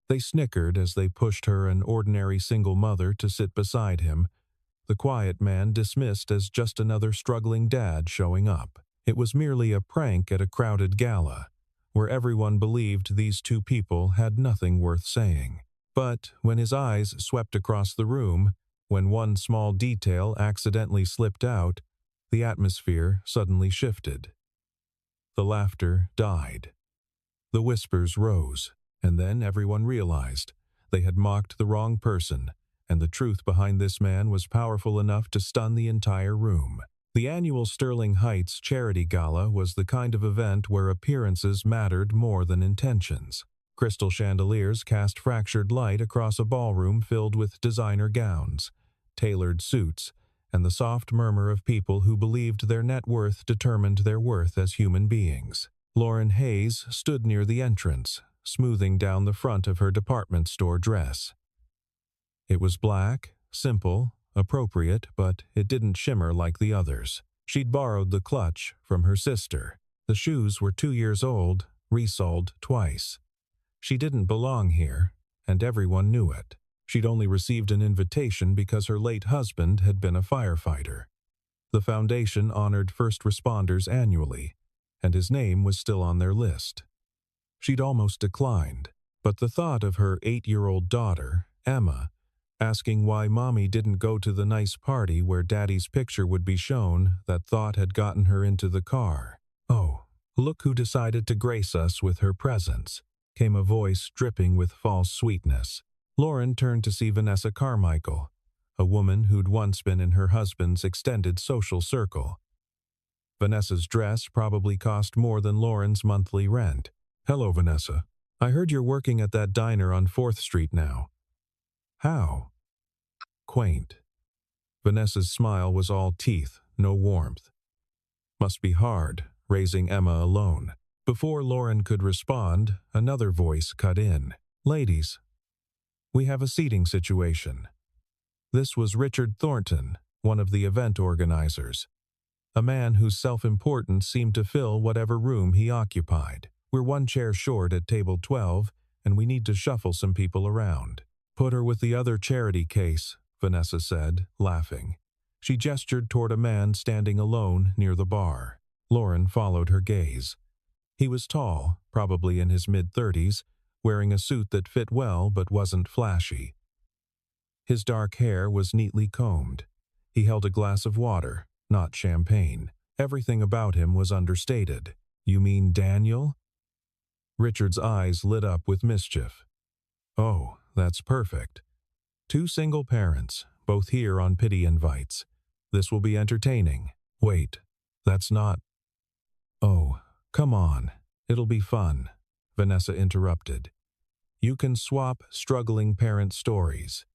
They snickered as they pushed her, an ordinary single mother, to sit beside him, the quiet man dismissed as just another struggling dad showing up. It was merely a prank at a crowded gala, where everyone believed these two people had nothing worth saying. But when his eyes swept across the room, when one small detail accidentally slipped out, the atmosphere suddenly shifted. The laughter died. The whispers rose, and then everyone realized they had mocked the wrong person, and the truth behind this man was powerful enough to stun the entire room. The annual Sterling Heights Charity Gala was the kind of event where appearances mattered more than intentions. Crystal chandeliers cast fractured light across a ballroom filled with designer gowns, tailored suits, and the soft murmur of people who believed their net worth determined their worth as human beings. Lauren Hayes stood near the entrance, smoothing down the front of her department store dress. It was black, simple, appropriate, but it didn't shimmer like the others. She'd borrowed the clutch from her sister. The shoes were 2 years old, resoled twice. She didn't belong here, and everyone knew it. She'd only received an invitation because her late husband had been a firefighter. The foundation honored first responders annually, and his name was still on their list. She'd almost declined, but the thought of her 8-year-old daughter, Emma, asking why Mommy didn't go to the nice party where Daddy's picture would be shown, that thought had gotten her into the car. "Oh, look who decided to grace us with her presence," came a voice dripping with false sweetness. Lauren turned to see Vanessa Carmichael, a woman who'd once been in her husband's extended social circle. Vanessa's dress probably cost more than Lauren's monthly rent. "Hello, Vanessa. I heard you're working at that diner on 4th Street now." "How?" "Quaint." Vanessa's smile was all teeth, no warmth. "Must be hard, raising Emma alone." Before Lauren could respond, another voice cut in. "Ladies, we have a seating situation." This was Richard Thornton, one of the event organizers, a man whose self-importance seemed to fill whatever room he occupied. "We're one chair short at table 12, and we need to shuffle some people around." "Put her with the other charity case," Vanessa said, laughing. She gestured toward a man standing alone near the bar. Lauren followed her gaze. He was tall, probably in his mid-30s, wearing a suit that fit well but wasn't flashy. His dark hair was neatly combed. He held a glass of water, not champagne. Everything about him was understated. "You mean Daniel?" Richard's eyes lit up with mischief. "Oh, that's perfect. 2 single parents, both here on pity invites. This will be entertaining." "Wait, that's not—" "Oh, come on. It'll be fun," Vanessa interrupted. "You can swap struggling parent stories.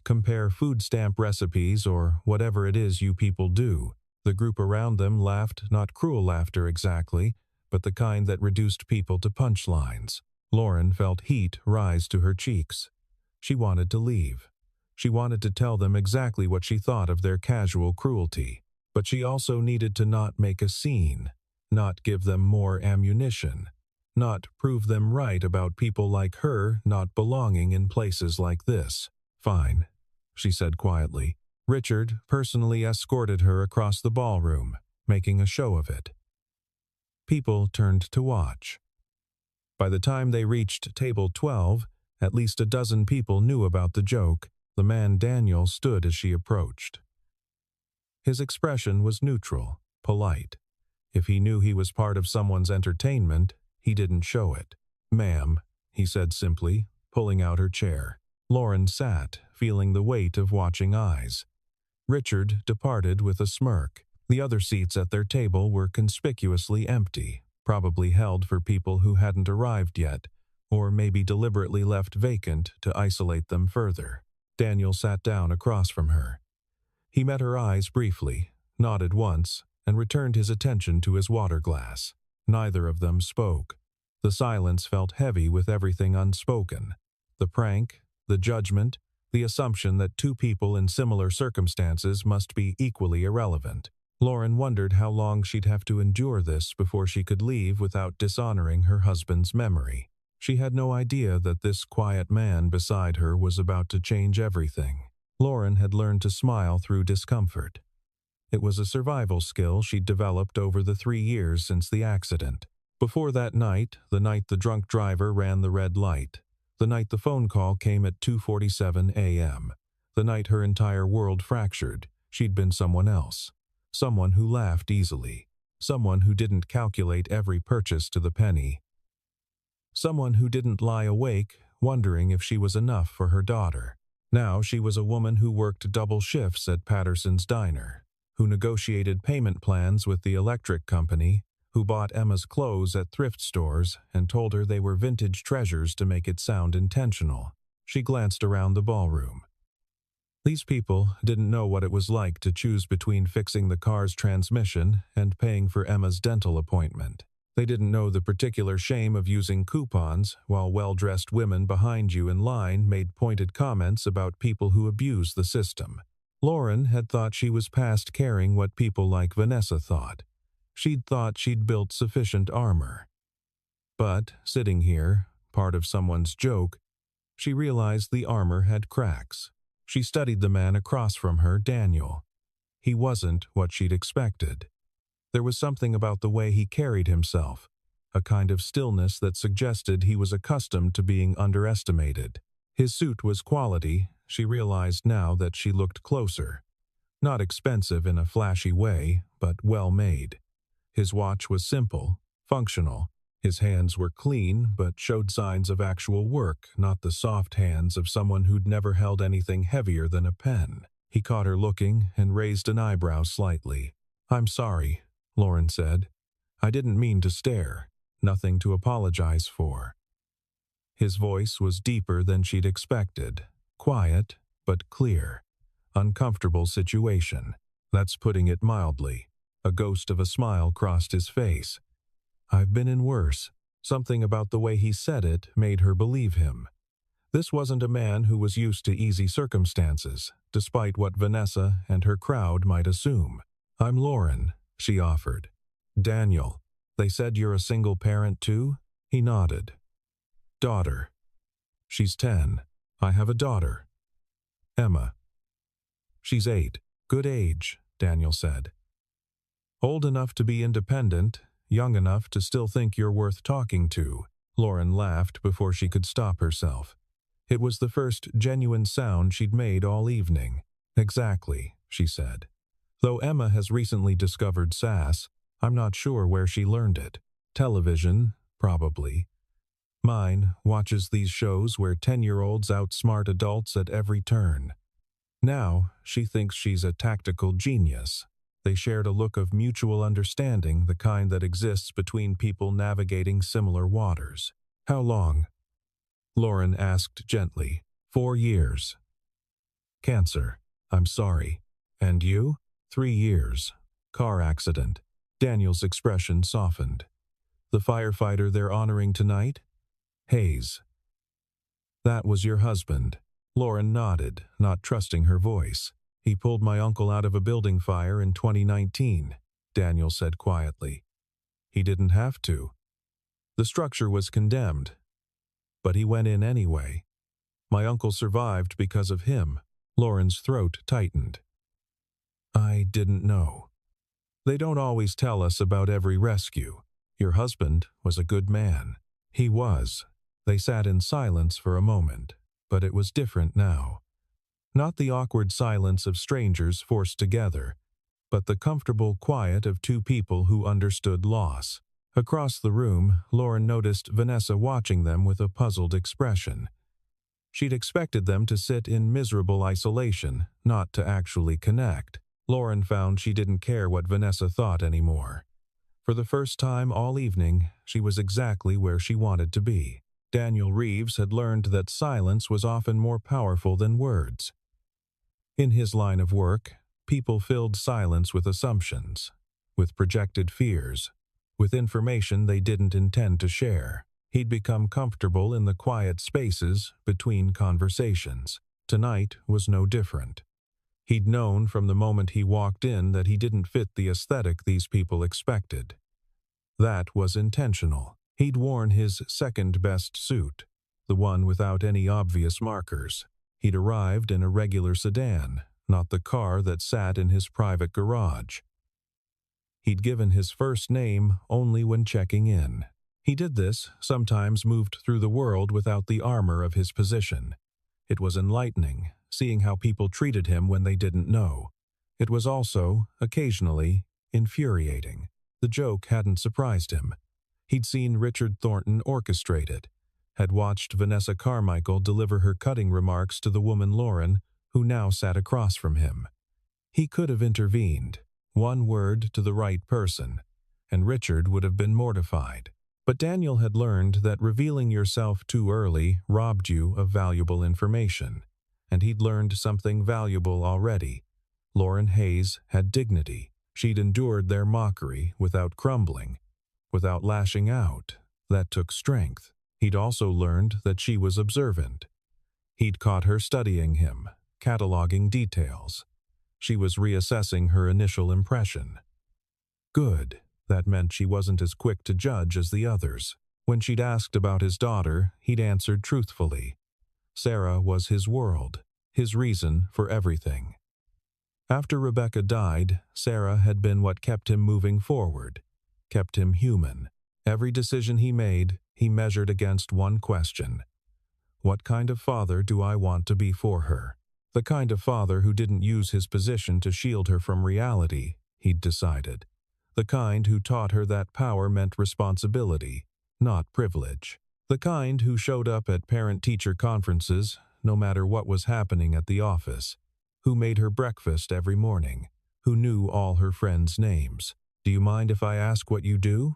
Compare food stamp recipes or whatever it is you people do." The group around them laughed, not cruel laughter exactly, but the kind that reduced people to punchlines. Lauren felt heat rise to her cheeks. She wanted to leave. She wanted to tell them exactly what she thought of their casual cruelty. But she also needed to not make a scene, not give them more ammunition, not prove them right about people like her not belonging in places like this. "Fine," she said quietly. Richard personally escorted her across the ballroom, making a show of it. People turned to watch. By the time they reached table 12, at least a dozen people knew about the joke. The man Daniel stood as she approached. His expression was neutral, polite. If he knew he was part of someone's entertainment, he didn't show it. "Ma'am," he said simply, pulling out her chair. Lauren sat, feeling the weight of watching eyes. Richard departed with a smirk. The other seats at their table were conspicuously empty, probably held for people who hadn't arrived yet, or maybe deliberately left vacant to isolate them further. Daniel sat down across from her. He met her eyes briefly, nodded once, and returned his attention to his water glass. Neither of them spoke. The silence felt heavy with everything unspoken. The prank, the judgment, the assumption that 2 people in similar circumstances must be equally irrelevant. Lauren wondered how long she'd have to endure this before she could leave without dishonoring her husband's memory. She had no idea that this quiet man beside her was about to change everything. Lauren had learned to smile through discomfort. It was a survival skill she'd developed over the 3 years since the accident. Before that night, the night the drunk driver ran the red light, the night the phone call came at 2:47 a.m., the night her entire world fractured, she'd been someone else. Someone who laughed easily. Someone who didn't calculate every purchase to the penny. Someone who didn't lie awake, wondering if she was enough for her daughter. Now she was a woman who worked double shifts at Patterson's Diner, who negotiated payment plans with the electric company, who bought Emma's clothes at thrift stores and told her they were vintage treasures to make it sound intentional. She glanced around the ballroom. These people didn't know what it was like to choose between fixing the car's transmission and paying for Emma's dental appointment. They didn't know the particular shame of using coupons while well-dressed women behind you in line made pointed comments about people who abuse the system. Lauren had thought she was past caring what people like Vanessa thought. She'd thought she'd built sufficient armor. But, sitting here, part of someone's joke, she realized the armor had cracks. She studied the man across from her, Daniel. He wasn't what she'd expected. There was something about the way he carried himself, a kind of stillness that suggested he was accustomed to being underestimated. His suit was quality, she realized now that she looked closer. Not expensive in a flashy way, but well-made. His watch was simple, functional. His hands were clean, but showed signs of actual work, not the soft hands of someone who'd never held anything heavier than a pen. He caught her looking and raised an eyebrow slightly. "I'm sorry," Lauren said. "I didn't mean to stare. Nothing to apologize for." His voice was deeper than she'd expected. Quiet, but clear. Uncomfortable situation. That's putting it mildly. A ghost of a smile crossed his face. "I've been in worse." Something about the way he said it made her believe him. This wasn't a man who was used to easy circumstances, despite what Vanessa and her crowd might assume. "I'm Lauren," she offered. "Daniel. They said you're a single parent too?" He nodded. "Daughter." "She's 10. I have a daughter." "Emma." "She's 8. Good age," Daniel said. "Old enough to be independent, young enough to still think you're worth talking to." Lauren laughed before she could stop herself. It was the first genuine sound she'd made all evening. "Exactly," she said. "Though Emma has recently discovered sass, I'm not sure where she learned it. Television, probably. Mine watches these shows where 10-year-olds outsmart adults at every turn. Now, she thinks she's a tactical genius." They shared a look of mutual understanding, the kind that exists between people navigating similar waters. "How long?" Lauren asked gently. 4 years. "Cancer. I'm sorry. And you?" 3 years. Car accident." Daniel's expression softened. "The firefighter they're honoring tonight?" "Hayes." "That was your husband." Lauren nodded, not trusting her voice. "He pulled my uncle out of a building fire in 2019, Daniel said quietly. "He didn't have to. The structure was condemned. But he went in anyway. My uncle survived because of him." Lauren's throat tightened. "I didn't know. They don't always tell us about every rescue. Your husband was a good man." "He was." They sat in silence for a moment, but it was different now. Not the awkward silence of strangers forced together, but the comfortable quiet of two people who understood loss. Across the room, Lauren noticed Vanessa watching them with a puzzled expression. She'd expected them to sit in miserable isolation, not to actually connect. Lauren found she didn't care what Vanessa thought anymore. For the first time all evening, she was exactly where she wanted to be. Daniel Reeves had learned that silence was often more powerful than words. In his line of work, people filled silence with assumptions, with projected fears, with information they didn't intend to share. He'd become comfortable in the quiet spaces between conversations. Tonight was no different. He'd known from the moment he walked in that he didn't fit the aesthetic these people expected. That was intentional. He'd worn his second-best suit, the one without any obvious markers. He'd arrived in a regular sedan, not the car that sat in his private garage. He'd given his first name only when checking in. He did this, sometimes moved through the world without the armor of his position. It was enlightening, seeing how people treated him when they didn't know. It was also, occasionally, infuriating. The joke hadn't surprised him. He'd seen Richard Thornton orchestrate it, had watched Vanessa Carmichael deliver her cutting remarks to the woman Lauren, who now sat across from him. He could have intervened, one word to the right person, and Richard would have been mortified. But Daniel had learned that revealing yourself too early robbed you of valuable information, and he'd learned something valuable already. Lauren Hayes had dignity. She'd endured their mockery without crumbling, without lashing out. That took strength. He'd also learned that she was observant. He'd caught her studying him, cataloging details. She was reassessing her initial impression. Good. That meant she wasn't as quick to judge as the others. When she'd asked about his daughter, he'd answered truthfully. Sarah was his world, his reason for everything. After Rebecca died, Sarah had been what kept him moving forward, kept him human. Every decision he made, he measured against one question. What kind of father do I want to be for her? The kind of father who didn't use his position to shield her from reality, he'd decided. The kind who taught her that power meant responsibility, not privilege. The kind who showed up at parent-teacher conferences, no matter what was happening at the office. Who made her breakfast every morning. Who knew all her friends' names. Do you mind if I ask what you do?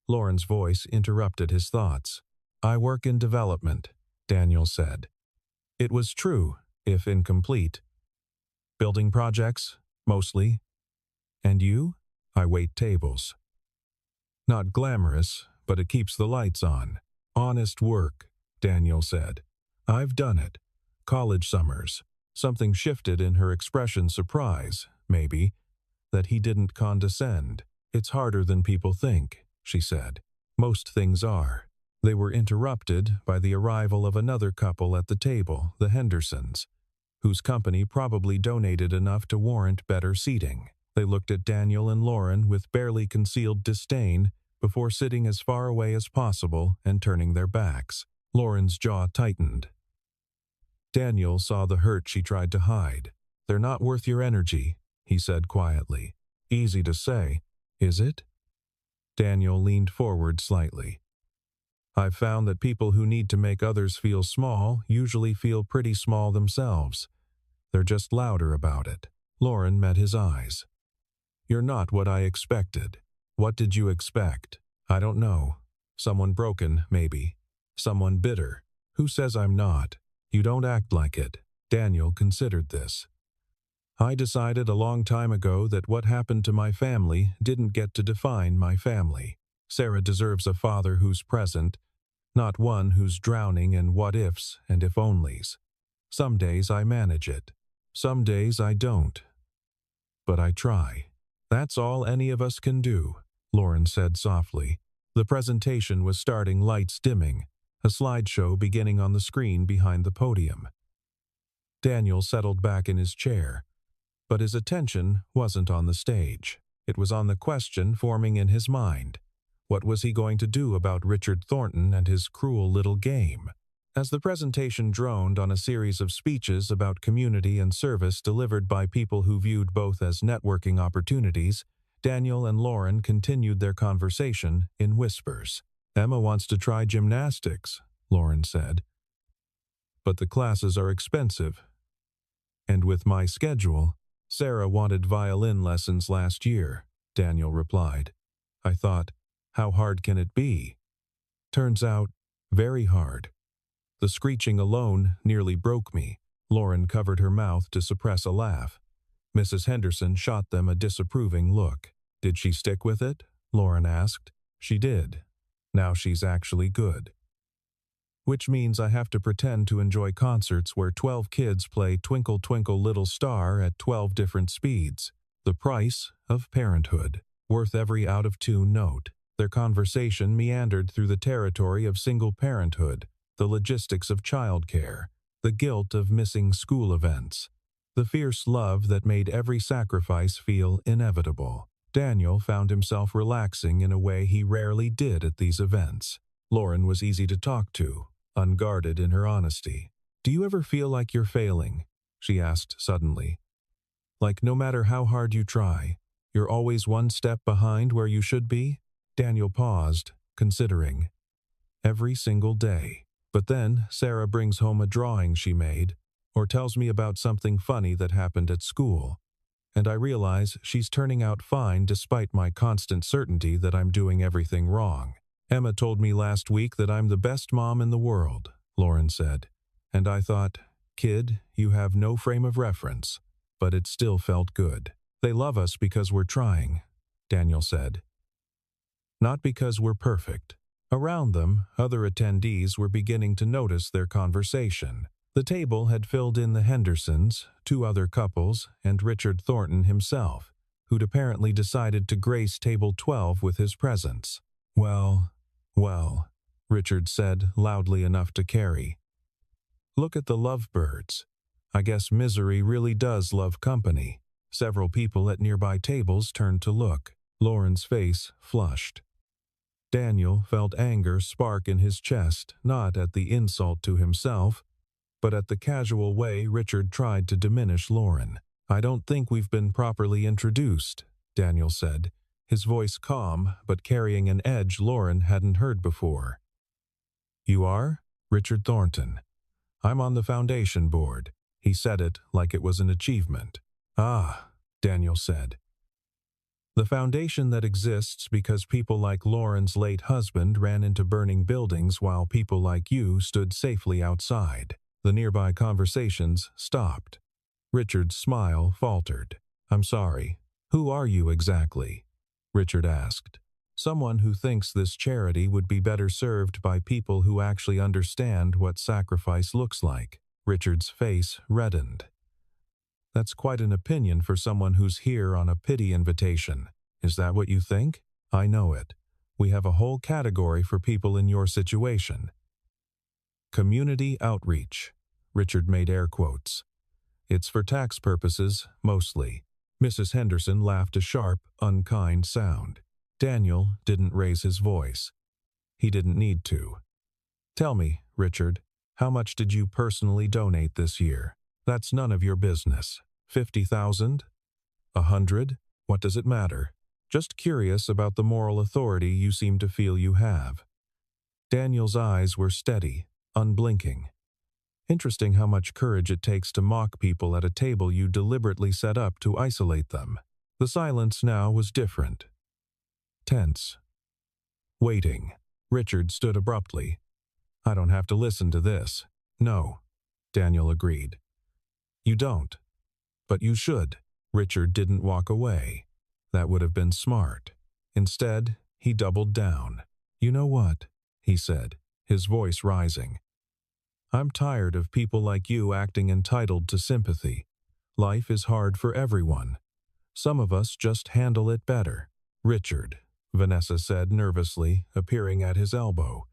Lauren's voice interrupted his thoughts. I work in development, Daniel said. It was true, if incomplete. Building projects, mostly. And you? I wait tables. Not glamorous, but it keeps the lights on. Honest work, Daniel said. I've done it. College summers. Something shifted in her expression, surprise, maybe, that he didn't condescend. It's harder than people think, she said. Most things are. They were interrupted by the arrival of another couple at the table, the Hendersons, whose company probably donated enough to warrant better seating. They looked at Daniel and Lauren with barely concealed disdain before sitting as far away as possible and turning their backs. Lauren's jaw tightened. Daniel saw the hurt she tried to hide. They're not worth your energy, he said quietly. Easy to say, is it? Daniel leaned forward slightly. I've found that people who need to make others feel small usually feel pretty small themselves. They're just louder about it. Lauren met his eyes. You're not what I expected. What did you expect? I don't know. Someone broken, maybe. Someone bitter. Who says I'm not? You don't act like it. Daniel considered this. I decided a long time ago that what happened to my family didn't get to define my family. Sarah deserves a father who's present, not one who's drowning in what-ifs and if-onlys. Some days I manage it. Some days I don't. But I try. That's all any of us can do, Lauren said softly. The presentation was starting, lights dimming, a slideshow beginning on the screen behind the podium. Daniel settled back in his chair, but his attention wasn't on the stage. It was on the question forming in his mind. What was he going to do about Richard Thornton and his cruel little game? As the presentation droned on a series of speeches about community and service delivered by people who viewed both as networking opportunities, Daniel and Lauren continued their conversation in whispers. Emma wants to try gymnastics, Lauren said. But the classes are expensive. And with my schedule, Sarah wanted violin lessons last year, Daniel replied. I thought, how hard can it be? Turns out, very hard. The screeching alone nearly broke me. Lauren covered her mouth to suppress a laugh. Mrs. Henderson shot them a disapproving look. Did she stick with it? Lauren asked. She did. Now she's actually good. Which means I have to pretend to enjoy concerts where 12 kids play Twinkle Twinkle Little Star at 12 different speeds. The price of parenthood. Worth every out-of-tune note. Their conversation meandered through the territory of single parenthood, the logistics of childcare, the guilt of missing school events, the fierce love that made every sacrifice feel inevitable. Daniel found himself relaxing in a way he rarely did at these events. Lauren was easy to talk to, unguarded in her honesty. "Do you ever feel like you're failing?" she asked suddenly. "Like no matter how hard you try, you're always one step behind where you should be?" Daniel paused, considering. "Every single day. But then Sarah brings home a drawing she made, or tells me about something funny that happened at school, and I realize she's turning out fine despite my constant certainty that I'm doing everything wrong. Emma told me last week that I'm the best mom in the world," Lauren said, and I thought, "Kid, you have no frame of reference," but it still felt good. "They love us because we're trying," Daniel said. "Not because we're perfect." Around them, other attendees were beginning to notice their conversation. The table had filled in the Hendersons, two other couples, and Richard Thornton himself, who'd apparently decided to grace table 12 with his presence. Well, Richard said loudly enough to carry. "Look at the lovebirds. I guess misery really does love company." Several people at nearby tables turned to look. Lauren's face flushed. Daniel felt anger spark in his chest, not at the insult to himself, but at the casual way Richard tried to diminish Lauren. "I don't think we've been properly introduced," Daniel said, his voice calm but carrying an edge Lauren hadn't heard before. "You are? Richard Thornton. I'm on the foundation board." He said it like it was an achievement. "Ah," Daniel said. "The foundation that exists because people like Lauren's late husband ran into burning buildings while people like you stood safely outside." The nearby conversations stopped. Richard's smile faltered. "I'm sorry. Who are you exactly?" Richard asked. "Someone who thinks this charity would be better served by people who actually understand what sacrifice looks like." Richard's face reddened. "That's quite an opinion for someone who's here on a pity invitation. Is that what you think? I know it. We have a whole category for people in your situation. Community outreach." Richard made air quotes. "It's for tax purposes, mostly." Mrs. Henderson laughed a sharp, unkind sound. Daniel didn't raise his voice. He didn't need to. "Tell me, Richard, how much did you personally donate this year?" "That's none of your business." 50,000? 100? What does it matter? Just curious about the moral authority you seem to feel you have." Daniel's eyes were steady, unblinking. "Interesting how much courage it takes to mock people at a table you deliberately set up to isolate them." The silence now was different. Tense. Waiting. Richard stood abruptly. "I don't have to listen to this." "No," Daniel agreed. "You don't. But you should." Richard didn't walk away. That would have been smart. Instead, he doubled down. "You know what?" he said, his voice rising. "I'm tired of people like you acting entitled to sympathy. Life is hard for everyone. Some of us just handle it better." "Richard," Vanessa said nervously, appearing at his elbow.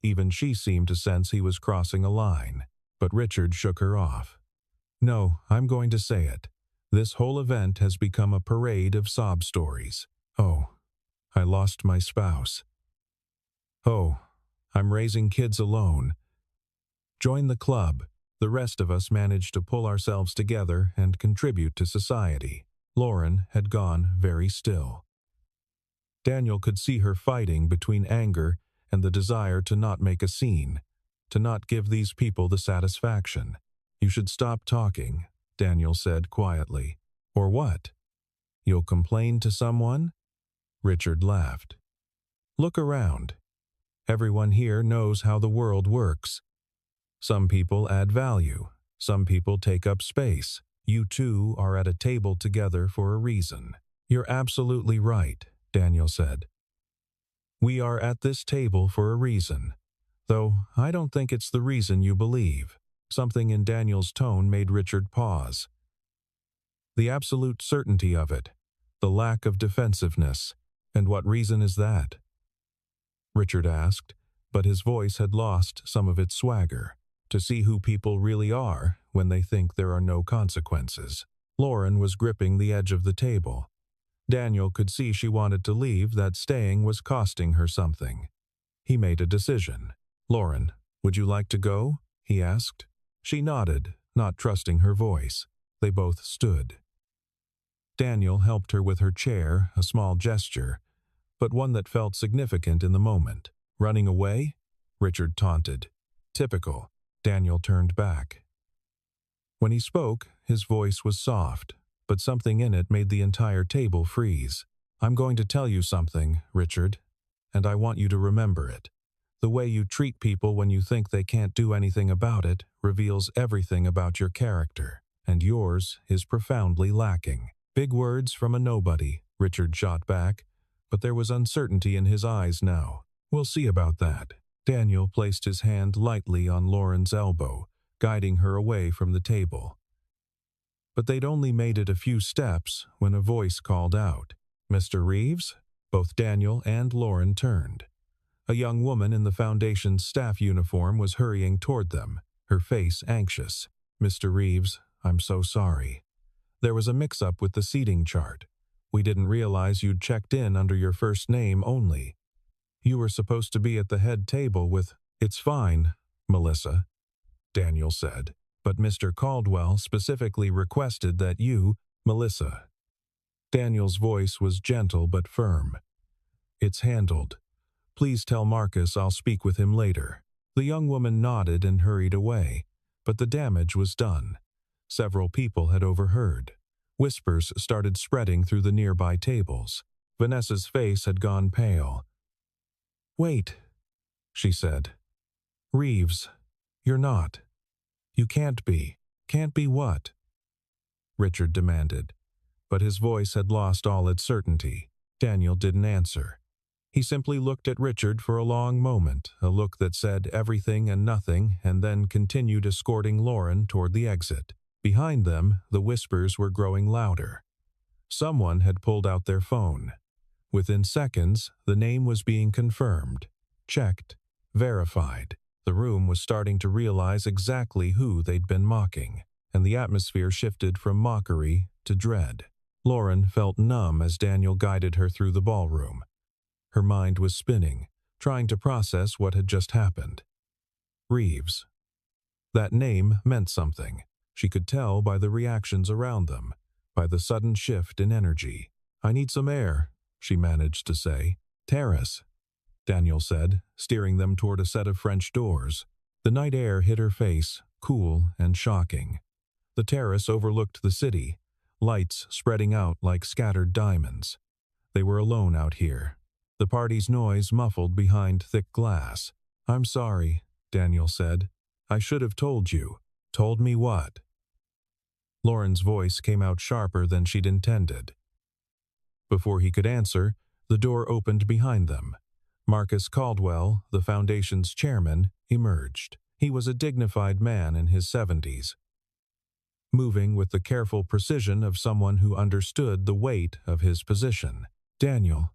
Even she seemed to sense he was crossing a line. But Richard shook her off. "No, I'm going to say it. This whole event has become a parade of sob stories. Oh, I lost my spouse. Oh, I'm raising kids alone. Join the club. The rest of us managed to pull ourselves together and contribute to society." Lauren had gone very still. Daniel could see her fighting between anger and the desire to not make a scene, to not give these people the satisfaction. "You should stop talking," Daniel said quietly. "Or what? You'll complain to someone?" Richard laughed. "Look around. Everyone here knows how the world works. Some people add value. Some people take up space. You two are at a table together for a reason." "You're absolutely right," Daniel said. "We are at this table for a reason. Though I don't think it's the reason you believe." Something in Daniel's tone made Richard pause. "The absolute certainty of it. The lack of defensiveness. And what reason is that?" Richard asked, but his voice had lost some of its swagger. To see who people really are when they think there are no consequences. Lauren was gripping the edge of the table. Daniel could see she wanted to leave, that staying was costing her something. He made a decision. "Lauren, would you like to go?" he asked. She nodded, not trusting her voice. They both stood. Daniel helped her with her chair, a small gesture, but one that felt significant in the moment. "Running away?" Richard taunted. "Typical." Daniel turned back. When he spoke, his voice was soft, but something in it made the entire table freeze. "I'm going to tell you something, Richard, and I want you to remember it. The way you treat people when you think they can't do anything about it reveals everything about your character, and yours is profoundly lacking." "Big words from a nobody," Richard shot back, but there was uncertainty in his eyes now. "We'll see about that." Daniel placed his hand lightly on Lauren's elbow, guiding her away from the table. But they'd only made it a few steps when a voice called out, "Mr. Reeves?" Both Daniel and Lauren turned. A young woman in the Foundation's staff uniform was hurrying toward them, her face anxious. "Mr. Reeves, I'm so sorry. There was a mix-up with the seating chart. We didn't realize you'd checked in under your first name only. You were supposed to be at the head table with—" "It's fine, Melissa," Daniel said, "but Mr. Caldwell specifically requested that you—" "Melissa." Daniel's voice was gentle but firm. "It's handled. Please tell Marcus I'll speak with him later." The young woman nodded and hurried away, but the damage was done. Several people had overheard. Whispers started spreading through the nearby tables. Vanessa's face had gone pale. "Wait," she said. "Reeves, you're not. You can't be." "Can't be what?" Richard demanded, but his voice had lost all its certainty. Daniel didn't answer. He simply looked at Richard for a long moment, a look that said everything and nothing, and then continued escorting Lauren toward the exit. Behind them, the whispers were growing louder. Someone had pulled out their phone. Within seconds, the name was being confirmed, checked, verified. The room was starting to realize exactly who they'd been mocking, and the atmosphere shifted from mockery to dread. Lauren felt numb as Daniel guided her through the ballroom. Her mind was spinning, trying to process what had just happened. Reeves. That name meant something. She could tell by the reactions around them, by the sudden shift in energy. "I need some air," she managed to say. "Terrace," Daniel said, steering them toward a set of French doors. The night air hit her face, cool and shocking. The terrace overlooked the city, lights spreading out like scattered diamonds. They were alone out here, the party's noise muffled behind thick glass. "I'm sorry," Daniel said. "I should have told you." "Told me what?" Lauren's voice came out sharper than she'd intended. Before he could answer, the door opened behind them. Marcus Caldwell, the Foundation's chairman, emerged. He was a dignified man in his 70s, moving with the careful precision of someone who understood the weight of his position. "Daniel,"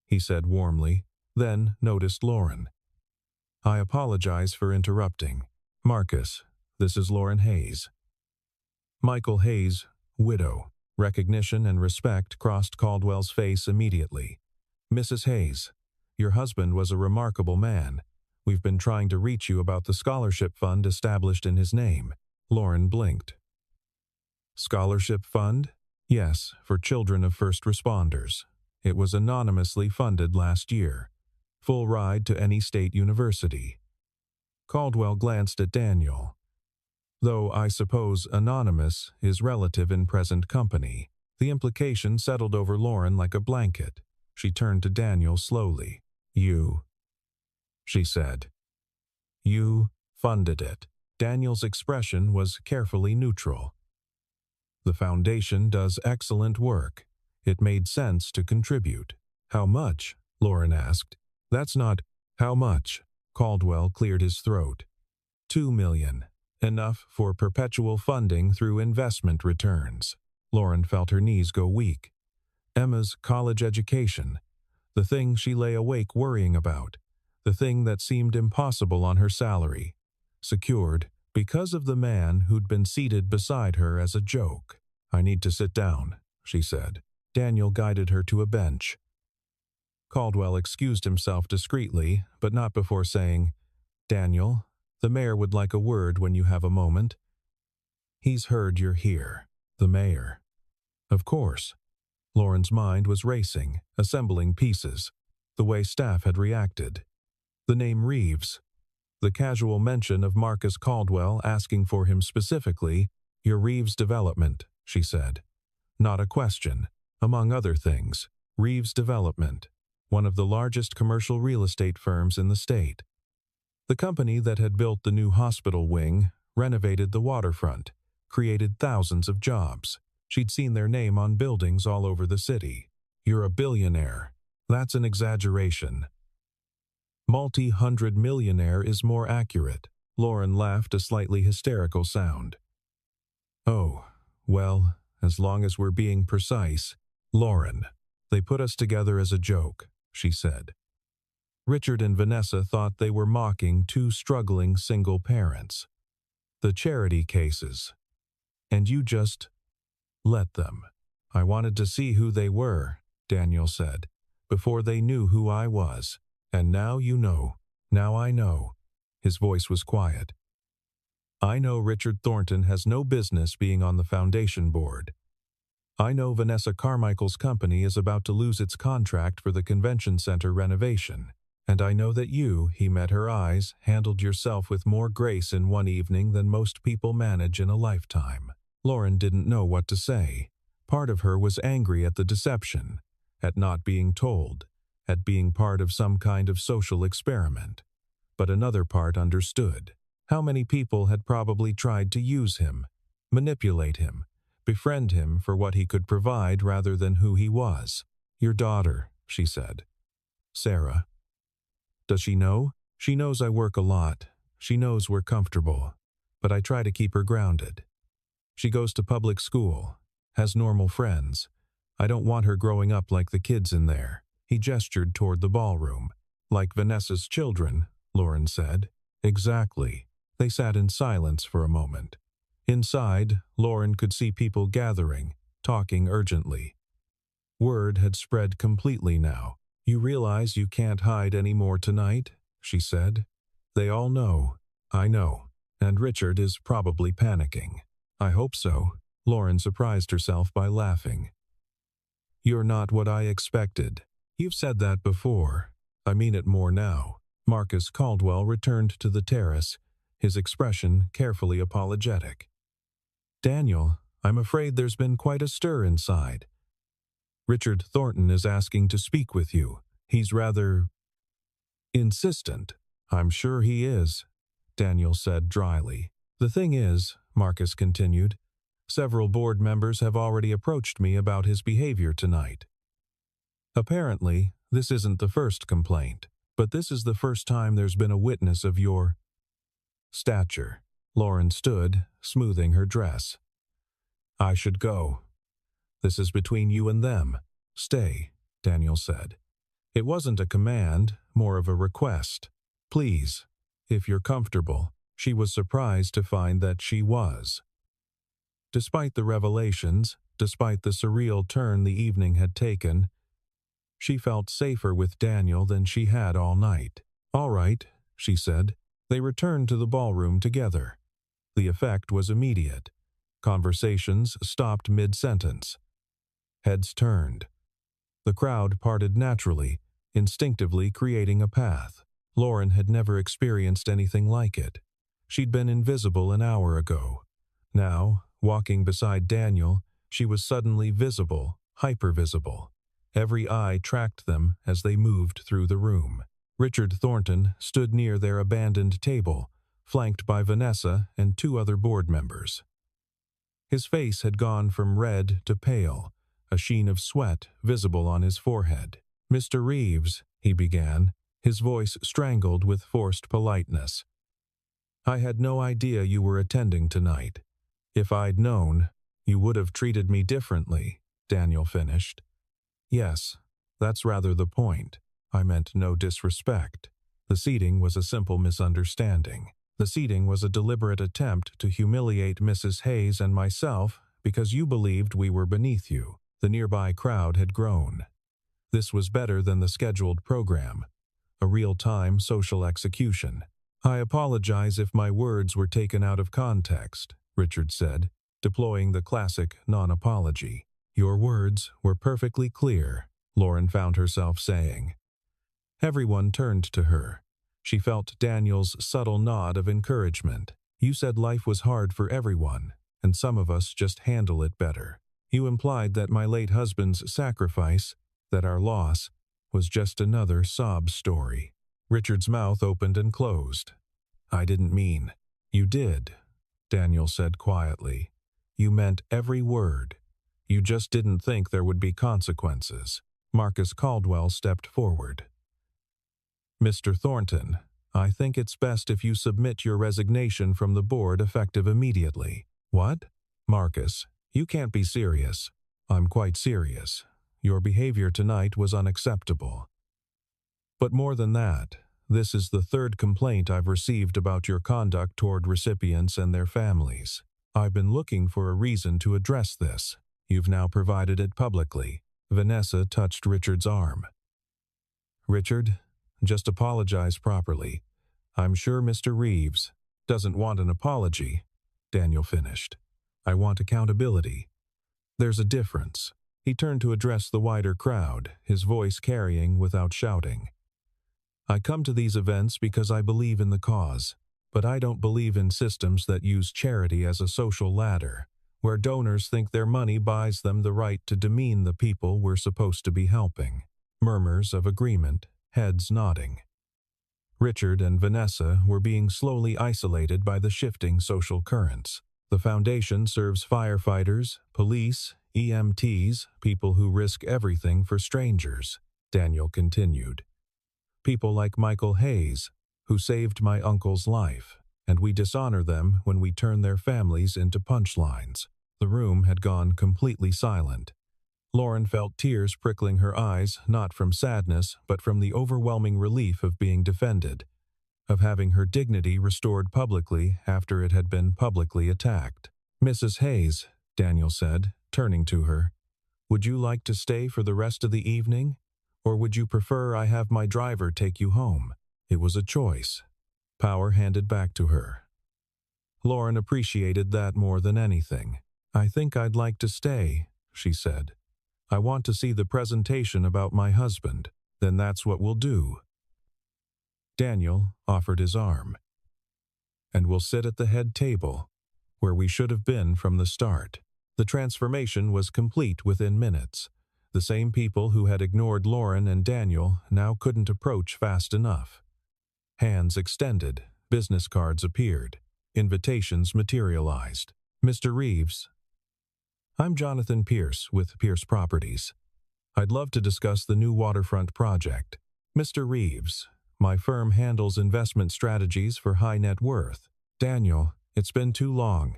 he said warmly, then noticed Lauren. "I apologize for interrupting. Marcus, this is Lauren Hayes." Michael Hayes, widow. Recognition and respect crossed Caldwell's face immediately. "Mrs. Hayes, your husband was a remarkable man. We've been trying to reach you about the scholarship fund established in his name." Lauren blinked. "Scholarship fund?" "Yes, for children of first responders. It was anonymously funded last year. Full ride to any state university." Caldwell glanced at Daniel. "Though I suppose anonymous is relative in present company." The implication settled over Lauren like a blanket. She turned to Daniel slowly. "You," she said. "You funded it." Daniel's expression was carefully neutral. "The Foundation does excellent work. It made sense to contribute." "How much?" Lauren asked. "That's not—" "How much?" Caldwell cleared his throat. $2 million. Enough for perpetual funding through investment returns. Lauren felt her knees go weak. Emma's college education. The thing she lay awake worrying about. The thing that seemed impossible on her salary. Secured, because of the man who'd been seated beside her as a joke. "I need to sit down," she said. Daniel guided her to a bench. Caldwell excused himself discreetly, but not before saying, "Daniel, the mayor would like a word when you have a moment." "He's heard you're here." The mayor. Of course. Lauren's mind was racing, assembling pieces. The way staff had reacted. The name Reeves. The casual mention of Marcus Caldwell asking for him specifically. "Your Reeves Development," she said. Not a question. Among other things, Reeves Development, one of the largest commercial real estate firms in the state. The company that had built the new hospital wing, renovated the waterfront, created thousands of jobs. She'd seen their name on buildings all over the city. "You're a billionaire." That's an exaggeration. Multi-hundred millionaire is more accurate. Lauren laughed a slightly hysterical sound. "Oh, well, as long as we're being precise." "Lauren, they put us together as a joke," she said. Richard and Vanessa thought they were mocking two struggling single parents. The charity cases. And you just let them. "I wanted to see who they were," Daniel said, "before they knew who I was. And now you know." "Now I know." His voice was quiet. "I know Richard Thornton has no business being on the foundation board. I know Vanessa Carmichael's company is about to lose its contract for the convention center renovation. And I know that you," he met her eyes, "handled yourself with more grace in one evening than most people manage in a lifetime." Lauren didn't know what to say. Part of her was angry at the deception, at not being told, at being part of some kind of social experiment. But another part understood. How many people had probably tried to use him, manipulate him, befriend him for what he could provide rather than who he was. "Your daughter," she said. "Sarah. Does she know?" "She knows I work a lot. She knows we're comfortable. But I try to keep her grounded. She goes to public school, has normal friends. I don't want her growing up like the kids in there." He gestured toward the ballroom. "Like Vanessa's children," Lauren said. "Exactly." They sat in silence for a moment. Inside, Lauren could see people gathering, talking urgently. Word had spread completely now. "You realize you can't hide any more tonight?" she said. "They all know." "I know. And Richard is probably panicking." "I hope so." Lauren surprised herself by laughing. "You're not what I expected." "You've said that before. I mean it more now." Marcus Caldwell returned to the terrace, his expression carefully apologetic. "Daniel, I'm afraid there's been quite a stir inside. Richard Thornton is asking to speak with you. He's rather insistent." "I'm sure he is," Daniel said dryly. "The thing is," Marcus continued, "several board members have already approached me about his behavior tonight. Apparently, this isn't the first complaint, but this is the first time there's been a witness of your stature." Lauren stood, smoothing her dress. "I should go. This is between you and them." "Stay," Daniel said. It wasn't a command, more of a request. "Please, if you're comfortable." She was surprised to find that she was. Despite the revelations, despite the surreal turn the evening had taken, she felt safer with Daniel than she had all night. "All right," she said. They returned to the ballroom together. The effect was immediate. Conversations stopped mid-sentence. Heads turned. The crowd parted naturally, instinctively creating a path. Lauren had never experienced anything like it. She'd been invisible an hour ago. Now, walking beside Daniel, she was suddenly visible, hypervisible. Every eye tracked them as they moved through the room. Richard Thornton stood near their abandoned table, flanked by Vanessa and two other board members. His face had gone from red to pale, a sheen of sweat visible on his forehead. "Mr. Reeves," he began, his voice strangled with forced politeness. "I had no idea you were attending tonight. If I'd known, you would have treated me differently," Daniel finished. "Yes, That's rather the point. I meant no disrespect. The seating was a simple misunderstanding. The seating was a deliberate attempt to humiliate Mrs. Hayes and myself because you believed we were beneath you. The nearby crowd had grown. This was better than the scheduled program. A real-time social execution. I apologize if my words were taken out of context, Richard said, deploying the classic non-apology. Your words were perfectly clear, Lauren found herself saying. Everyone turned to her. She felt Daniel's subtle nod of encouragement. You said life was hard for everyone, and some of us just handle it better. You implied that my late husband's sacrifice, that our loss, was just another sob story. Richard's mouth opened and closed. I didn't mean. You did, Daniel said quietly. You meant every word. You just didn't think there would be consequences. Marcus Caldwell stepped forward. Mr. Thornton, I think it's best if you submit your resignation from the board effective immediately. What? Marcus, you can't be serious. I'm quite serious. Your behavior tonight was unacceptable. But more than that, this is the third complaint I've received about your conduct toward recipients and their families. I've been looking for a reason to address this. You've now provided it publicly. Vanessa touched Richard's arm. Richard, just apologize properly. I'm sure Mr. Reeves doesn't want an apology, Daniel finished. I want accountability. There's a difference. He turned to address the wider crowd, his voice carrying without shouting. I come to these events because I believe in the cause, but I don't believe in systems that use charity as a social ladder, where donors think their money buys them the right to demean the people we're supposed to be helping. Murmurs of agreement, heads nodding. Richard and Vanessa were being slowly isolated by the shifting social currents. The foundation serves firefighters, police, EMTs, people who risk everything for strangers, Daniel continued. People like Michael Hayes, who saved my uncle's life, and we dishonor them when we turn their families into punchlines. The room had gone completely silent. Lauren felt tears prickling her eyes, not from sadness, but from the overwhelming relief of being defended, of having her dignity restored publicly after it had been publicly attacked. Mrs. Hayes, Daniel said, turning to her, would you like to stay for the rest of the evening? Or would you prefer I have my driver take you home? It was a choice. Power handed back to her. Lauren appreciated that more than anything. I think I'd like to stay, she said. I want to see the presentation about my husband. Then that's what we'll do. Daniel offered his arm. And we'll sit at the head table, where we should have been from the start. The transformation was complete within minutes. The same people who had ignored Lauren and Daniel now couldn't approach fast enough. Hands extended, business cards appeared, invitations materialized. Mr. Reeves. I'm Jonathan Pierce with Pierce Properties. I'd love to discuss the new waterfront project. Mr. Reeves. My firm handles investment strategies for high net worth. Daniel, it's been too long.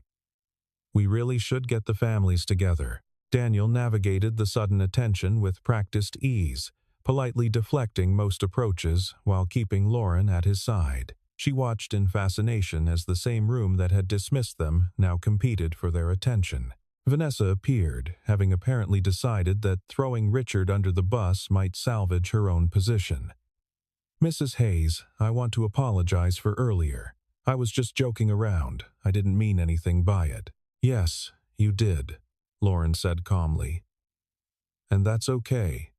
We really should get the families together. Daniel navigated the sudden attention with practiced ease, politely deflecting most approaches while keeping Lauren at his side. She watched in fascination as the same room that had dismissed them now competed for their attention. Vanessa appeared, having apparently decided that throwing Richard under the bus might salvage her own position. Mrs. Hayes, I want to apologize for earlier. I was just joking around. I didn't mean anything by it. Yes, you did, Lauren said calmly. And that's okay.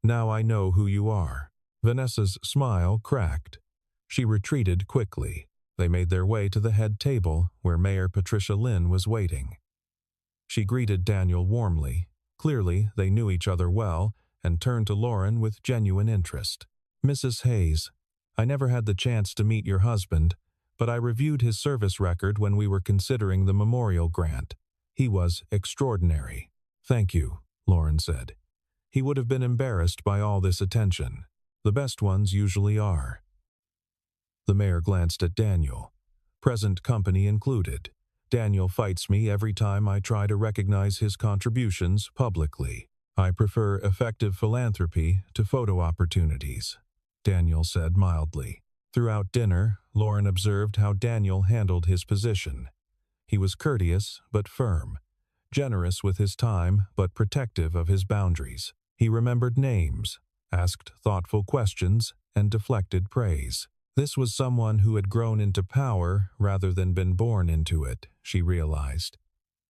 Now I know who you are. Vanessa's smile cracked. She retreated quickly. They made their way to the head table where Mayor Patricia Lynn was waiting. She greeted Daniel warmly. Clearly, they knew each other well and turned to Lauren with genuine interest. Mrs. Hayes, I never had the chance to meet your husband, but I reviewed his service record when we were considering the memorial grant. He was extraordinary. Thank you, Lauren said. He would have been embarrassed by all this attention. The best ones usually are. The mayor glanced at Daniel. Present company included. Daniel fights me every time I try to recognize his contributions publicly. I prefer effective philanthropy to photo opportunities, Daniel said mildly. Throughout dinner, Lauren observed how Daniel handled his position. He was courteous but firm, generous with his time but protective of his boundaries. He remembered names, asked thoughtful questions, and deflected praise. This was someone who had grown into power rather than been born into it, she realized.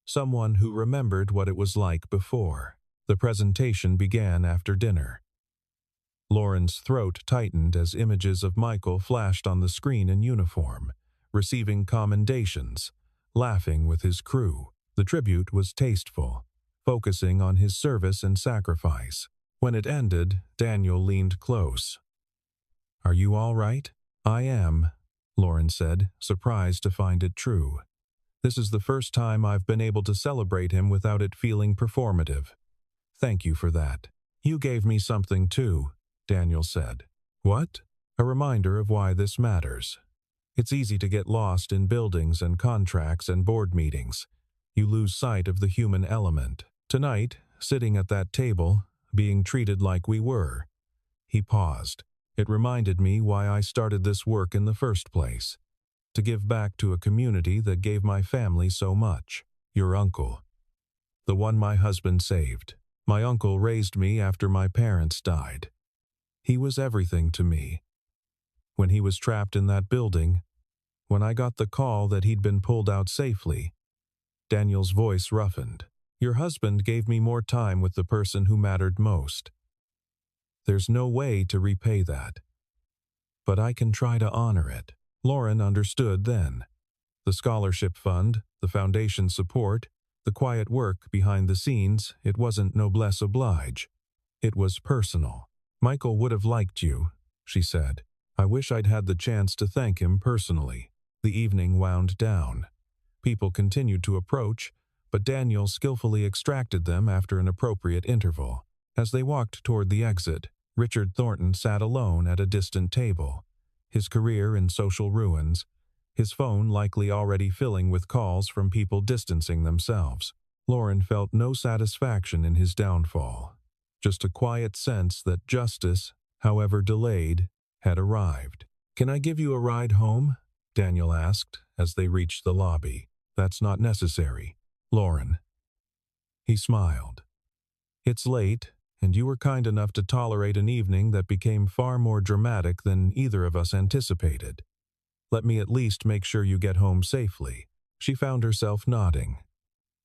Someone who remembered what it was like before. The presentation began after dinner. Lauren's throat tightened as images of Michael flashed on the screen in uniform, receiving commendations, laughing with his crew. The tribute was tasteful, focusing on his service and sacrifice. When it ended, Daniel leaned close. "Are you all right?" "I am," Lauren said, surprised to find it true. "This is the first time I've been able to celebrate him without it feeling performative. Thank you for that." "You gave me something too," Daniel said. "What?" "A reminder of why this matters. It's easy to get lost in buildings and contracts and board meetings. You lose sight of the human element. Tonight, sitting at that table, being treated like we were." He paused. "It reminded me why I started this work in the first place. To give back to a community that gave my family so much. Your uncle. The one my husband saved. My uncle raised me after my parents died. He was everything to me. When he was trapped in that building, when I got the call that he'd been pulled out safely," Daniel's voice roughened. "Your husband gave me more time with the person who mattered most. There's no way to repay that. But I can try to honor it." Lauren understood then. The scholarship fund, the foundation support, the quiet work behind the scenes, it wasn't noblesse oblige. It was personal. "Michael would have liked you," she said. "I wish I'd had the chance to thank him personally." The evening wound down. People continued to approach, but Daniel skillfully extracted them after an appropriate interval. As they walked toward the exit, Richard Thornton sat alone at a distant table, his career in social ruins, his phone likely already filling with calls from people distancing themselves. Lauren felt no satisfaction in his downfall, just a quiet sense that justice, however delayed, had arrived. "Can I give you a ride home?" Daniel asked as they reached the lobby. "That's not necessary, Lauren." He smiled. "It's late, and you were kind enough to tolerate an evening that became far more dramatic than either of us anticipated. Let me at least make sure you get home safely." She found herself nodding.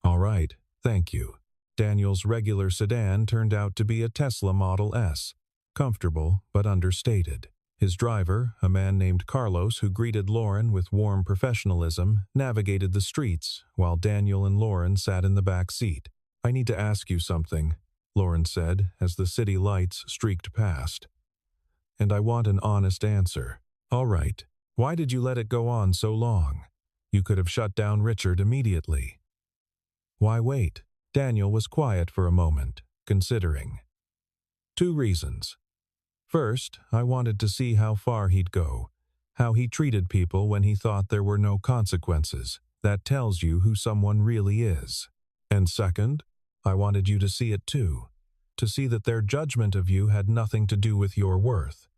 "All right, thank you." Daniel's regular sedan turned out to be a Tesla Model S, comfortable but understated. His driver, a man named Carlos who greeted Lauren with warm professionalism, navigated the streets while Daniel and Lauren sat in the back seat. "I need to ask you something," Lauren said as the city lights streaked past. "And I want an honest answer." "All right. Why did you let it go on so long? You could have shut down Richard immediately." "Why wait?" Daniel was quiet for a moment, considering. "Two reasons. First, I wanted to see how far he'd go, how he treated people when he thought there were no consequences. That tells you who someone really is. And second, I wanted you to see it too, to see that their judgment of you had nothing to do with your worth,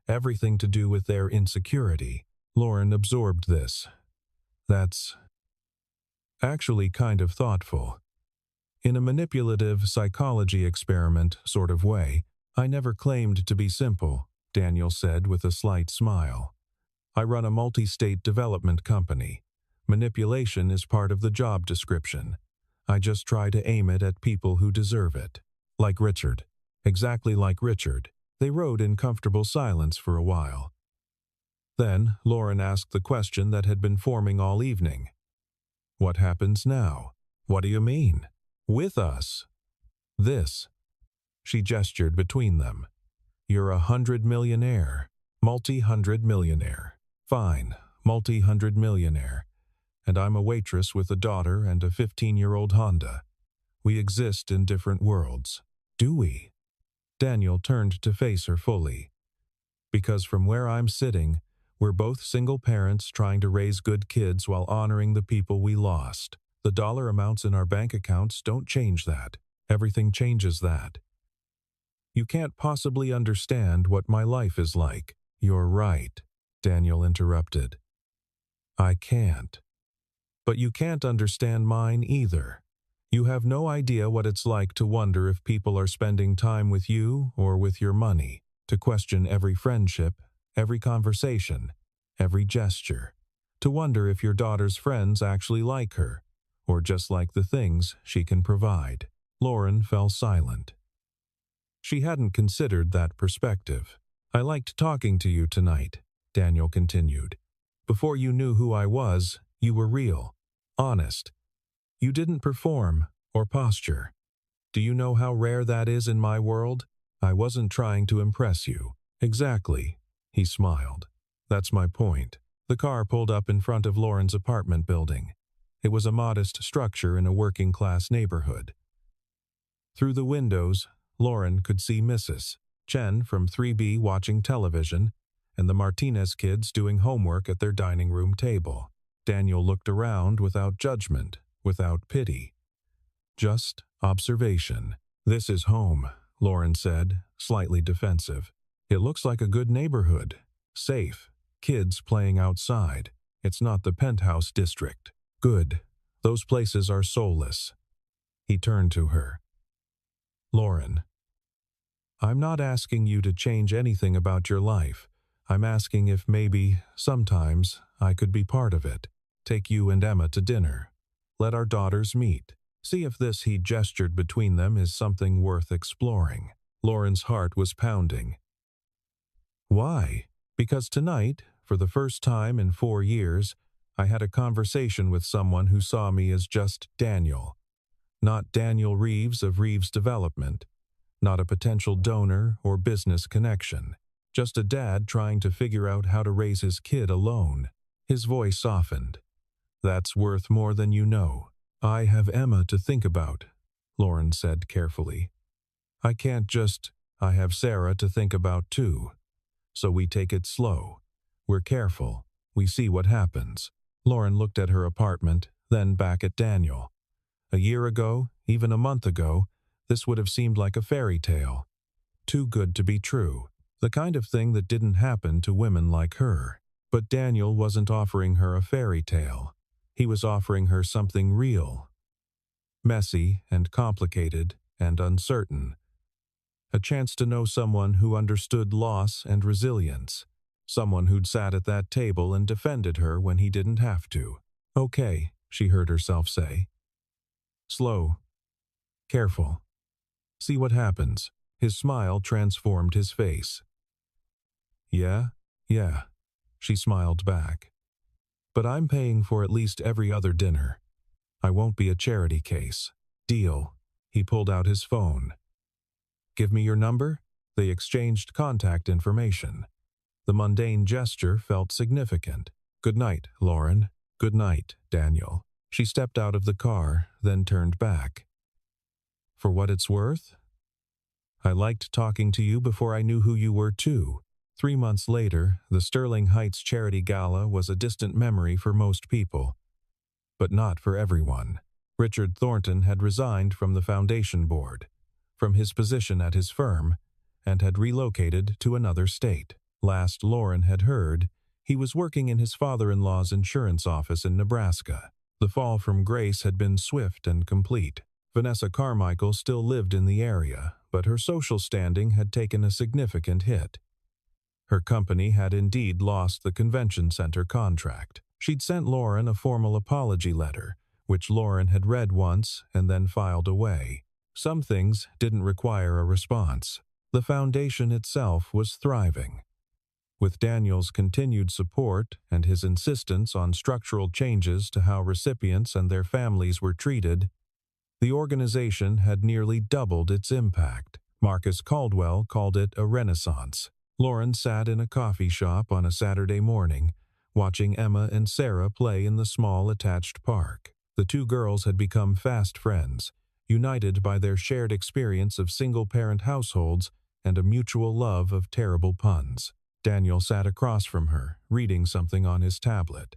everything to do with their insecurity." Lauren absorbed this. "That's actually kind of thoughtful. In a manipulative psychology experiment sort of way, I never claimed to be simple," Daniel said with a slight smile. "I run a multi-state development company. Manipulation is part of the job description. I just try to aim it at people who deserve it. Like Richard. Exactly like Richard." They rode in comfortable silence for a while. Then Lauren asked the question that had been forming all evening. "What happens now?" "What do you mean?" "With us." "This." She gestured between them. "You're a 100-millionaire. Multi-hundred-millionaire. Fine, multi-hundred-millionaire. And I'm a waitress with a daughter and a 15-year-old Honda. We exist in different worlds." "Do we?" Daniel turned to face her fully. "Because from where I'm sitting, we're both single parents trying to raise good kids while honoring the people we lost. The dollar amounts in our bank accounts don't change that. Everything changes that. You can't possibly understand what my life is like. You're right, Daniel interrupted. I can't. But you can't understand mine either. You have no idea what it's like to wonder if people are spending time with you or with your money, to question every friendship, every conversation, every gesture, to wonder if your daughter's friends actually like her, or just like the things she can provide. Lauren fell silent. She hadn't considered that perspective. I liked talking to you tonight, Daniel continued. Before you knew who I was, you were real, honest. You didn't perform or posture. Do you know how rare that is in my world? I wasn't trying to impress you. Exactly, he smiled. That's my point. The car pulled up in front of Lauren's apartment building. It was a modest structure in a working-class neighborhood. Through the windows, Lauren could see Mrs. Chen from 3B watching television and the Martinez kids doing homework at their dining room table. Daniel looked around without judgment, without pity. Just observation. This is home, Lauren said, slightly defensive. It looks like a good neighborhood. Safe. Kids playing outside. It's not the penthouse district. Good. Those places are soulless. He turned to her. Lauren, I'm not asking you to change anything about your life. I'm asking if maybe, sometimes, I could be part of it. Take you and Emma to dinner. Let our daughters meet. See if this he gestured between them is something worth exploring. Lauren's heart was pounding. Why? Because tonight, for the first time in 4 years, I had a conversation with someone who saw me as just Daniel. Not Daniel Reeves of Reeves Development. Not a potential donor or business connection. Just a dad trying to figure out how to raise his kid alone. His voice softened. That's worth more than you know. I have Emma to think about, Lauren said carefully. I have Sarah to think about too. So we take it slow. We're careful. We see what happens. Lauren looked at her apartment, then back at Daniel. A year ago, even a month ago, this would have seemed like a fairy tale. Too good to be true. The kind of thing that didn't happen to women like her. But Daniel wasn't offering her a fairy tale. He was offering her something real. Messy and complicated and uncertain. A chance to know someone who understood loss and resilience. Someone who'd sat at that table and defended her when he didn't have to. Okay, she heard herself say. Slow. Careful. See what happens. His smile transformed his face. Yeah, she smiled back. But I'm paying for at least every other dinner. I won't be a charity case. Deal. He pulled out his phone. Give me your number? They exchanged contact information. The mundane gesture felt significant. Good night, Lauren. Good night, Daniel. She stepped out of the car, then turned back. For what it's worth? I liked talking to you before I knew who you were too. 3 months later, the Sterling Heights Charity Gala was a distant memory for most people. But not for everyone. Richard Thornton had resigned from the foundation board, from his position at his firm, and had relocated to another state. Last Lauren had heard, he was working in his father-in-law's insurance office in Nebraska. The fall from grace had been swift and complete. Vanessa Carmichael still lived in the area, but her social standing had taken a significant hit. Her company had indeed lost the convention center contract. She'd sent Lauren a formal apology letter, which Lauren had read once and then filed away. Some things didn't require a response. The foundation itself was thriving. With Daniel's continued support and his insistence on structural changes to how recipients and their families were treated, the organization had nearly doubled its impact. Marcus Caldwell called it a renaissance. Lauren sat in a coffee shop on a Saturday morning, watching Emma and Sarah play in the small attached park. The two girls had become fast friends, united by their shared experience of single-parent households and a mutual love of terrible puns. Daniel sat across from her, reading something on his tablet.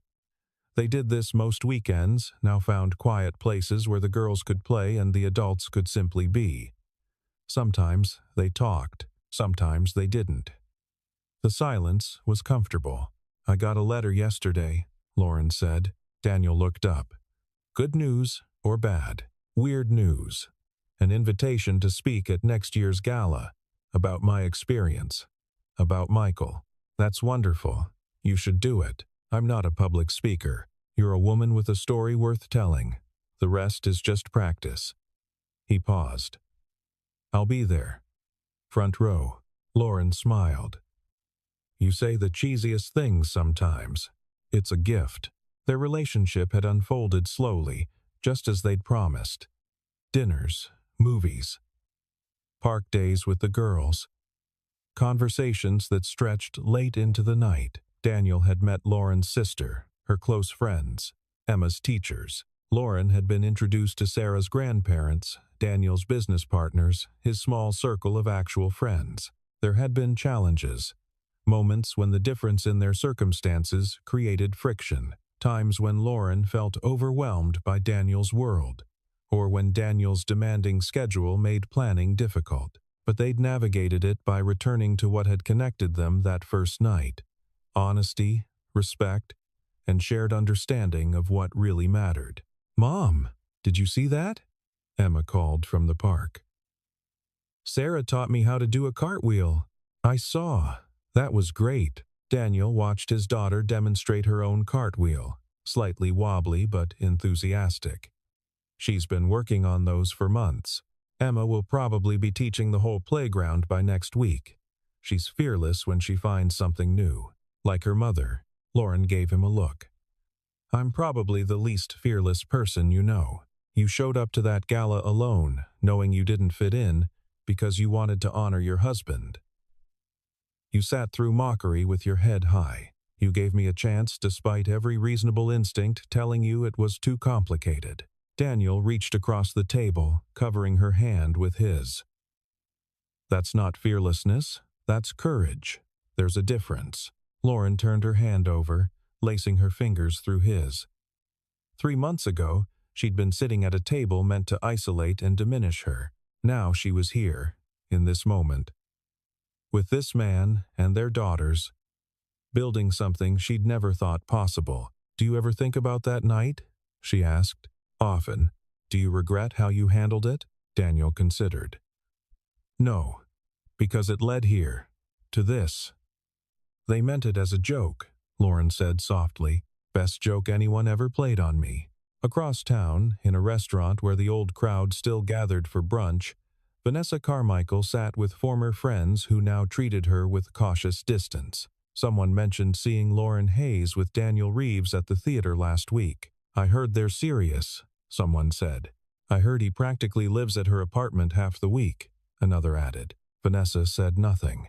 They did this most weekends, now found quiet places where the girls could play and the adults could simply be. Sometimes they talked, sometimes they didn't. The silence was comfortable. "I got a letter yesterday," Lauren said. Daniel looked up. "Good news or bad? Weird news. An invitation to speak at next year's gala. About my experience. About Michael. That's wonderful. You should do it. I'm not a public speaker. You're a woman with a story worth telling. The rest is just practice." He paused. "I'll be there. Front row." Lauren smiled. "You say the cheesiest things sometimes. It's a gift." Their relationship had unfolded slowly, just as they'd promised. Dinners, movies, park days with the girls. Conversations that stretched late into the night. Daniel had met Lauren's sister, her close friends, Emma's teachers. Lauren had been introduced to Sarah's grandparents, Daniel's business partners, his small circle of actual friends. There had been challenges, moments when the difference in their circumstances created friction, times when Lauren felt overwhelmed by Daniel's world, or when Daniel's demanding schedule made planning difficult. But they'd navigated it by returning to what had connected them that first night: honesty, respect, and shared understanding of what really mattered. "Mom, did you see that?" Emma called from the park. "Sarah taught me how to do a cartwheel." "I saw. That was great." Daniel watched his daughter demonstrate her own cartwheel, slightly wobbly but enthusiastic. "She's been working on those for months. Emma will probably be teaching the whole playground by next week. She's fearless when she finds something new. Like her mother." Lauren gave him a look. "I'm probably the least fearless person you know. You showed up to that gala alone, knowing you didn't fit in, because you wanted to honor your husband. You sat through mockery with your head high. You gave me a chance despite every reasonable instinct telling you it was too complicated." Daniel reached across the table, covering her hand with his. "That's not fearlessness, that's courage. There's a difference." Lauren turned her hand over, lacing her fingers through his. 3 months ago, she'd been sitting at a table meant to isolate and diminish her. Now she was here, in this moment, with this man and their daughters, building something she'd never thought possible. "Do you ever think about that night?" she asked. "Often. Do you regret how you handled it?" Daniel considered. "No, because it led here, to this." "They meant it as a joke," Lauren said softly. "Best joke anyone ever played on me." Across town, in a restaurant where the old crowd still gathered for brunch, Vanessa Carmichael sat with former friends who now treated her with cautious distance. Someone mentioned seeing Lauren Hayes with Daniel Reeves at the theater last week. "I heard they're serious," someone said. "I heard he practically lives at her apartment half the week," another added. Vanessa said nothing.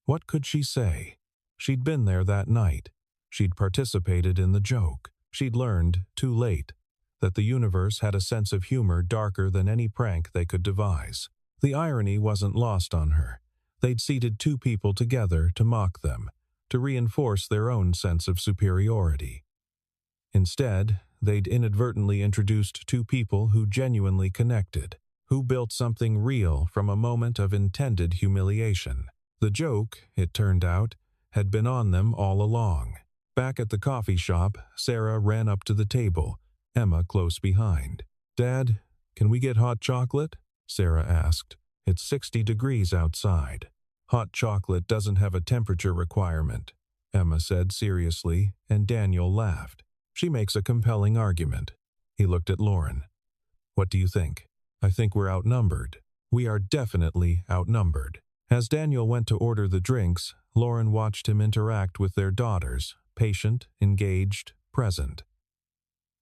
What could she say? She'd been there that night. She'd participated in the joke. She'd learned, too late, that the universe had a sense of humor darker than any prank they could devise. The irony wasn't lost on her. They'd seated 2 people together to mock them, to reinforce their own sense of superiority. Instead, they'd inadvertently introduced 2 people who genuinely connected, who built something real from a moment of intended humiliation. The joke, it turned out, had been on them all along. Back at the coffee shop, Sarah ran up to the table, Emma close behind. "Dad, can we get hot chocolate?" Sarah asked. "It's 60 degrees outside." "Hot chocolate doesn't have a temperature requirement," Emma said seriously, and Daniel laughed. "She makes a compelling argument." He looked at Lauren. "What do you think?" "I think we're outnumbered." "We are definitely outnumbered." As Daniel went to order the drinks, Lauren watched him interact with their daughters, patient, engaged, present.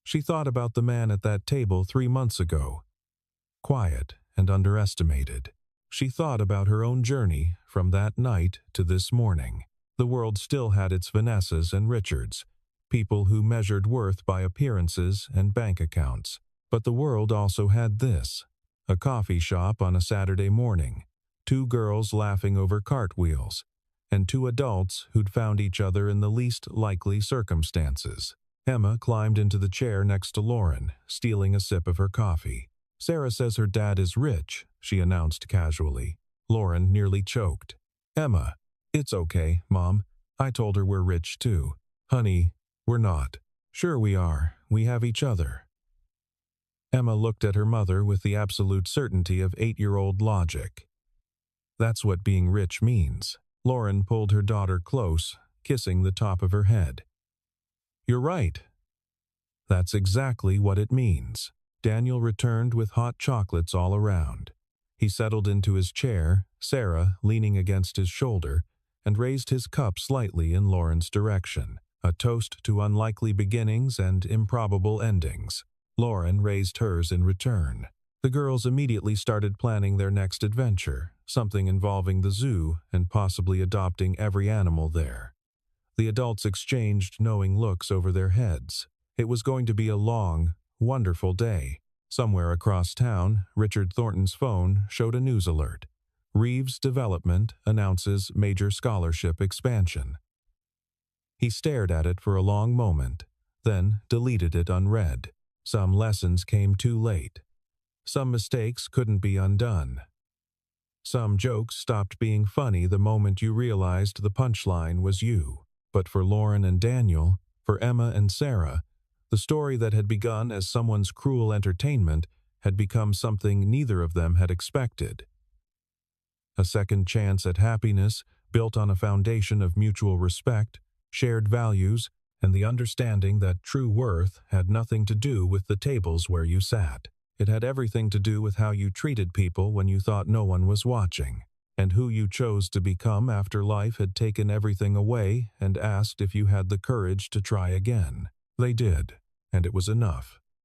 She thought about the man at that table 3 months ago, quiet and underestimated. She thought about her own journey from that night to this morning. The world still had its Vanessas and Richards, people who measured worth by appearances and bank accounts. But the world also had this: a coffee shop on a Saturday morning, 2 girls laughing over cartwheels, and 2 adults who'd found each other in the least likely circumstances. Emma climbed into the chair next to Lauren, stealing a sip of her coffee. Sarah says her dad is rich, she announced casually. Lauren nearly choked. Emma, it's okay, Mom. I told her we're rich too. Honey, we're not. Sure we are. We have each other. Emma looked at her mother with the absolute certainty of 8-year-old logic. That's what being rich means. Lauren pulled her daughter close, kissing the top of her head. You're right. That's exactly what it means. Daniel returned with hot chocolates all around. He settled into his chair, Sarah leaning against his shoulder, and raised his cup slightly in Lauren's direction, a toast to unlikely beginnings and improbable endings. Lauren raised hers in return. The girls immediately started planning their next adventure, something involving the zoo and possibly adopting every animal there. The adults exchanged knowing looks over their heads. It was going to be a long, wonderful day. Somewhere across town, Richard Thornton's phone showed a news alert. Reeves Development announces major scholarship expansion. He stared at it for a long moment, then deleted it unread. Some lessons came too late. Some mistakes couldn't be undone. Some jokes stopped being funny the moment you realized the punchline was you. But for Lauren and Daniel, for Emma and Sarah, the story that had begun as someone's cruel entertainment had become something neither of them had expected. A second chance at happiness built on a foundation of mutual respect, shared values, and the understanding that true worth had nothing to do with the tables where you sat. It had everything to do with how you treated people when you thought no one was watching, and who you chose to become after life had taken everything away and asked if you had the courage to try again. They did, and it was enough.